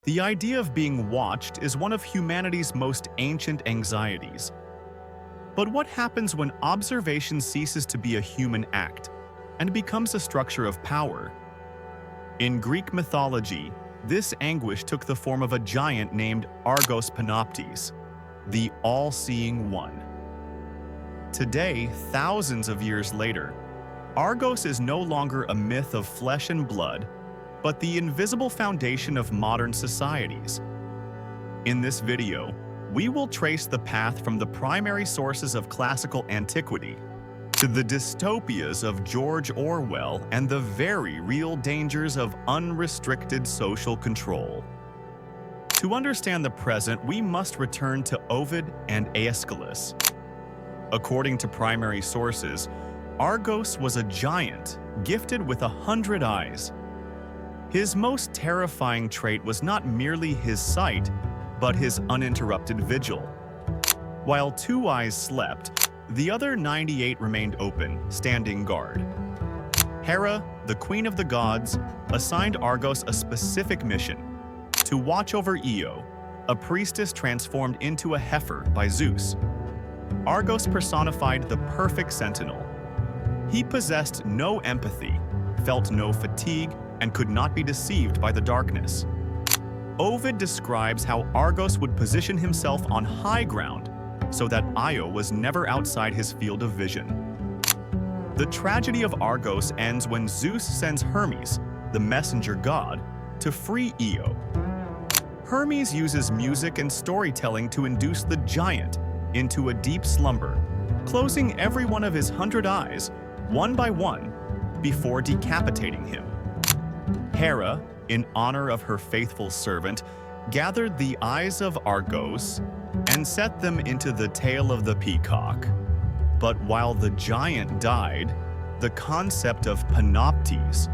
The idea of being watched is one of humanity's most ancient anxieties. But what happens when observation ceases to be a human act and becomes a structure of power? In Greek mythology, this anguish took the form of a giant named Argos Panoptes, the all-seeing one. Today, thousands of years later, Argos is no longer a myth of flesh and blood, but the invisible foundation of modern societies. In this video, we will trace the path from the primary sources of classical antiquity to the dystopias of George Orwell and the very real dangers of unrestricted social control. To understand the present, we must return to Ovid and Aeschylus. According to primary sources, Argos was a giant, gifted with 100 eyes. His most terrifying trait was not merely his sight, but his uninterrupted vigil. While 2 eyes slept, the other 98 remained open, standing guard. Hera, the queen of the gods, assigned Argos a specific mission: to watch over Io, a priestess transformed into a heifer by Zeus. Argos personified the perfect sentinel. He possessed no empathy, felt no fatigue, and could not be deceived by the darkness. Ovid describes how Argos would position himself on high ground so that Io was never outside his field of vision. The tragedy of Argos ends when Zeus sends Hermes, the messenger god, to free Io. Hermes uses music and storytelling to induce the giant into a deep slumber, closing every one of his 100 eyes, one by one, before decapitating him. Hera, in honor of her faithful servant, gathered the eyes of Argos and set them into the tail of the peacock. But while the giant died, the concept of Panoptes,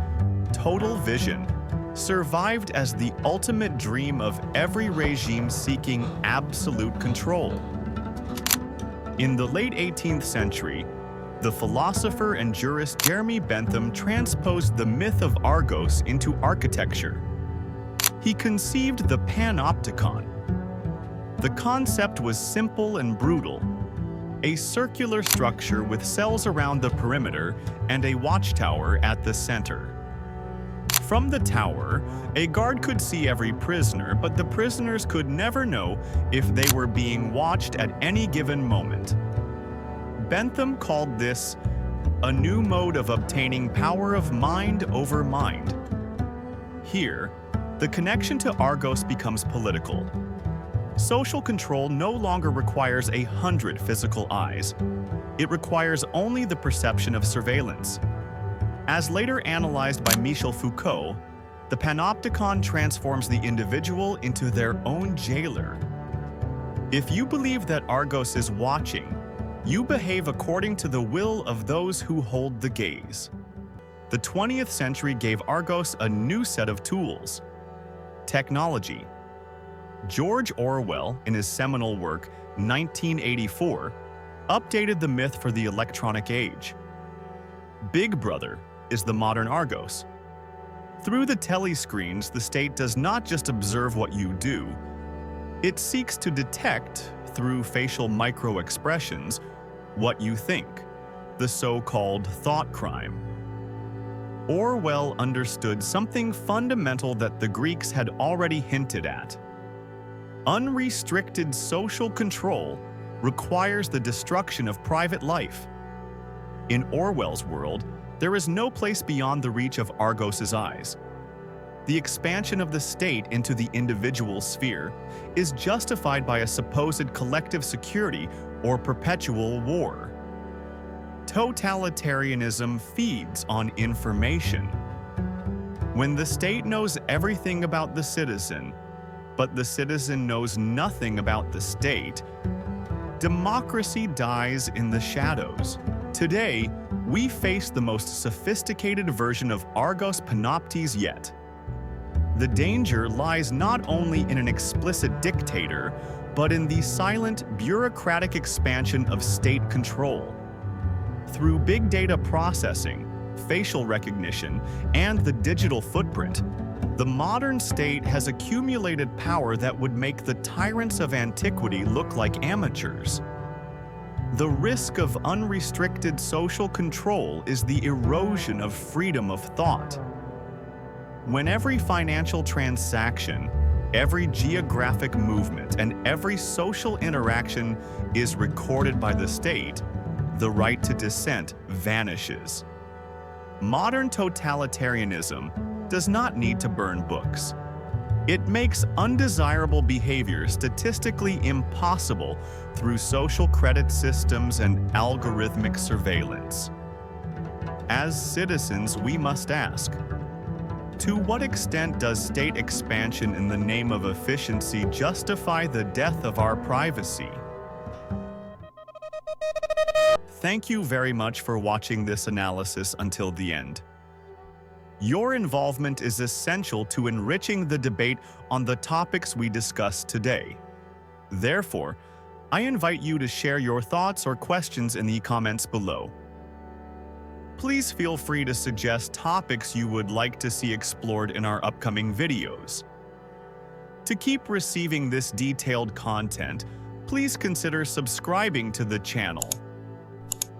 total vision, survived as the ultimate dream of every regime seeking absolute control. In the late 18th century, the philosopher and jurist Jeremy Bentham transposed the myth of Argos into architecture. He conceived the Panopticon. The concept was simple and brutal: a circular structure with cells around the perimeter and a watchtower at the center. From the tower, a guard could see every prisoner, but the prisoners could never know if they were being watched at any given moment. Bentham called this a new mode of obtaining power of mind over mind. Here, the connection to Argos becomes political. Social control no longer requires 100 physical eyes. It requires only the perception of surveillance. As later analyzed by Michel Foucault, the Panopticon transforms the individual into their own jailer. If you believe that Argos is watching, you behave according to the will of those who hold the gaze. The 20th century gave Argos a new set of tools: technology. George Orwell, in his seminal work 1984, updated the myth for the electronic age. Big Brother is the modern Argos. Through the telescreens, the state does not just observe what you do. It seeks to detect, through facial micro-expressions, what you think, the so-called thought crime. Orwell understood something fundamental that the Greeks had already hinted at. Unrestricted social control requires the destruction of private life. In Orwell's world, there is no place beyond the reach of Argos's eyes. The expansion of the state into the individual sphere is justified by a supposed collective security or perpetual war. Totalitarianism feeds on information. When the state knows everything about the citizen, but the citizen knows nothing about the state, democracy dies in the shadows. Today, we face the most sophisticated version of Argos Panoptes yet. The danger lies not only in an explicit dictator, but in the silent, bureaucratic expansion of state control. Through big data processing, facial recognition, and the digital footprint, The modern state has accumulated power that would make the tyrants of antiquity look like amateurs. The risk of unrestricted social control is the erosion of freedom of thought. When every financial transaction, every geographic movement, and every social interaction is recorded by the state, the right to dissent vanishes. Modern totalitarianism does not need to burn books. It makes undesirable behavior statistically impossible through social credit systems and algorithmic surveillance. As citizens, we must ask, to what extent does state expansion in the name of efficiency justify the death of our privacy? Thank you very much for watching this analysis until the end. Your involvement is essential to enriching the debate on the topics we discussed today. Therefore, I invite you to share your thoughts or questions in the comments below. Please feel free to suggest topics you would like to see explored in our upcoming videos. To keep receiving this detailed content, please consider subscribing to the channel.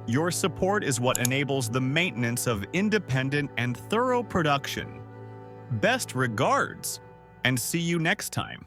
Your support is what enables the maintenance of independent and thorough production. Best regards, and see you next time.